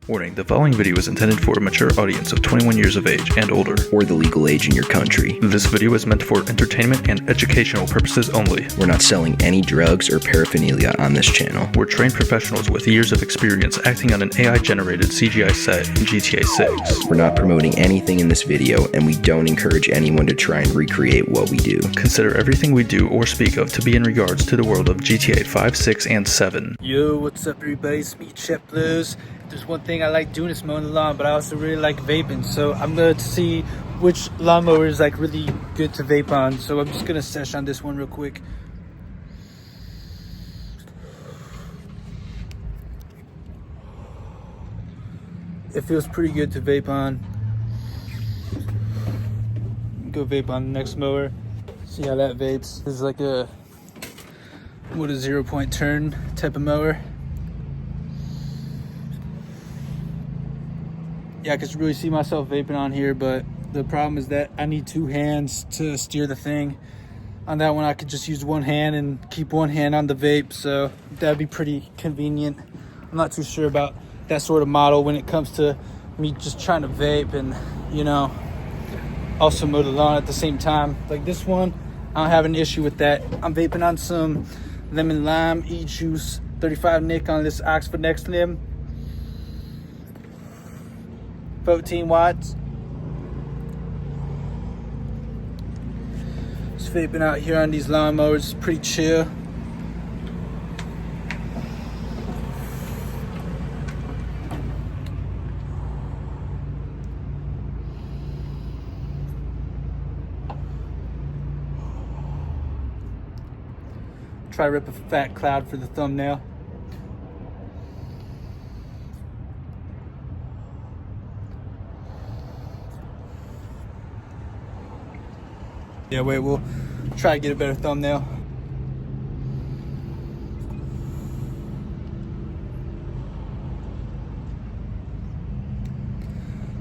Warning, the following video is intended for a mature audience of 21 years of age and older. Or the legal age in your country. This video is meant for entertainment and educational purposes only. We're not selling any drugs or paraphernalia on this channel. We're trained professionals with years of experience acting on an AI-generated CGI set in GTA 6. We're not promoting anything in this video, and we don't encourage anyone to try and recreate what we do. Consider everything we do or speak of to be in regards to the world of GTA 5, 6, and 7. Yo, what's up everybody? It's me, Chet. There's one thing I like doing is mowing the lawn, but I also really like vaping. So I'm gonna see which lawnmower is like really good to vape on. So I'm just gonna sesh on this one real quick. It feels pretty good to vape on. Go vape on the next mower. See how that vapes. This is like a 0-point turn type of mower. Yeah, I can really see myself vaping on here, but the problem is that I need two hands to steer the thing. On that one, I could just use one hand and keep one hand on the vape, so that'd be pretty convenient. I'm not too sure about that sort of model when it comes to me just trying to vape and, you know, also mow the lawn at the same time. Like this one, I don't have an issue with that. I'm vaping on some lemon lime ejuice 35 nic on this OXVA NeXLIM. 14 watts. Just vaping out here on these lawnmowers. It's pretty chill. Try to rip a fat cloud for the thumbnail. Yeah, wait, we'll try to get a better thumbnail.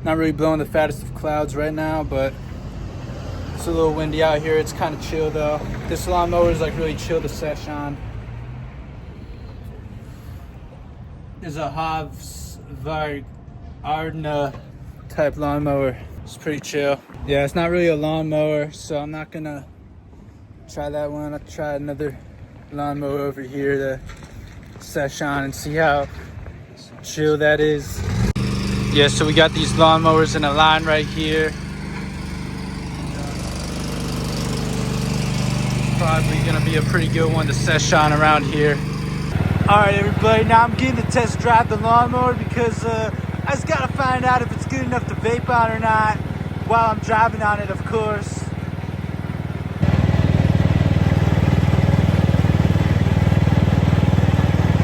Not really blowing the fattest of clouds right now, but it's a little windy out here. It's kind of chill though. This lawnmower is like really chill to sesh on. There's a OXBAR type lawnmower. It's pretty chill. Yeah, it's not really a lawnmower, so I'm not gonna try that one. I'll try another lawnmower over here to sesh on and see how chill that is. Yeah, so we got these lawnmowers in a line right here. Probably gonna be a pretty good one to sesh on around here. All right, everybody, now I'm getting to test drive the lawnmower because I just gotta find out if it's good enough to vape on or not while I'm driving on it, of course.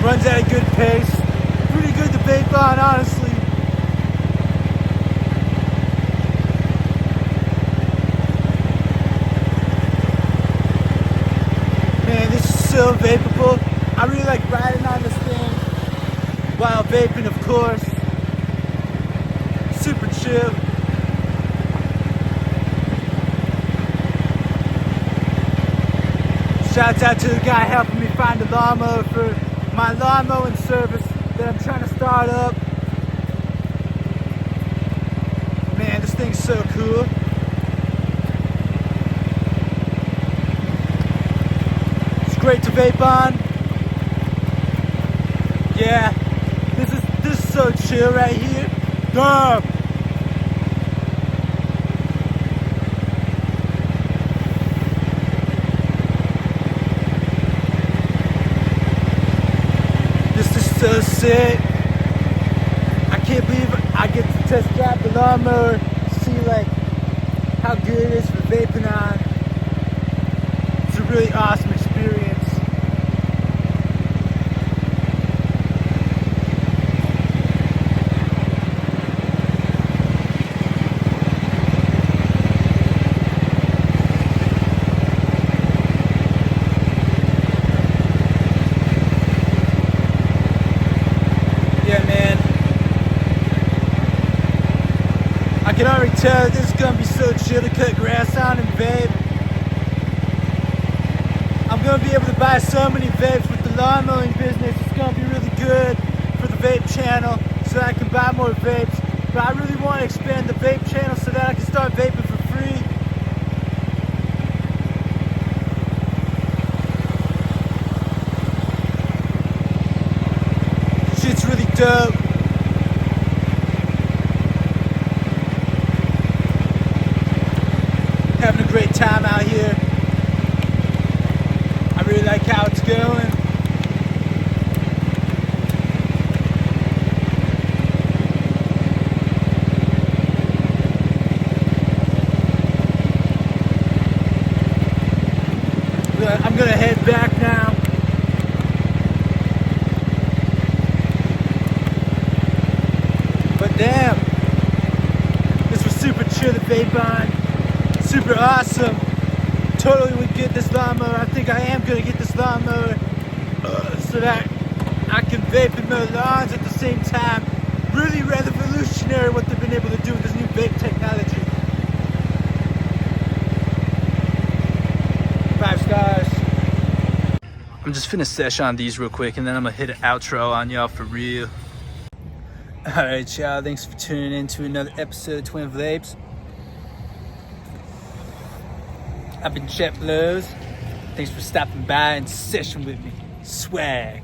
Runs at a good pace. Pretty good to vape on, honestly. Man, this is so vapeable. I really like riding on this thing while vaping, of course. Super chill. Shouts out to the guy helping me find a lawnmower for my lawn mowing service that I'm trying to start up. Man, this thing's so cool. It's great to vape on. Yeah, this is so chill right here. Damn. So sick. I can't believe I get to test drive the lawnmower to see like how good it is for vaping on. It's a really awesome experience. I can already tell this is gonna be so chill to cut grass on and vape. I'm gonna be able to buy so many vapes with the lawn mowing business. It's gonna be really good for the vape channel. so I can buy more vapes. But I really want to expand the vape channel so that I can start vaping for free. Shit's really dope. Having a great time out here. I really like how it's going. I'm gonna head back now. But damn, this was super chill to vape on. Super awesome. Totally would get this lawnmower. I think I am gonna get this lawnmower so that I can vape and mow lawns at the same time. Really revolutionary what they've been able to do with this new vape technology. 5 stars. I'm just finna sesh on these real quick and then I'm gonna hit an outro on y'all for real. Alright y'all, thanks for tuning in to another episode of TwinVlapes. I've been Chet. Thanks for stopping by and session with me. Swag.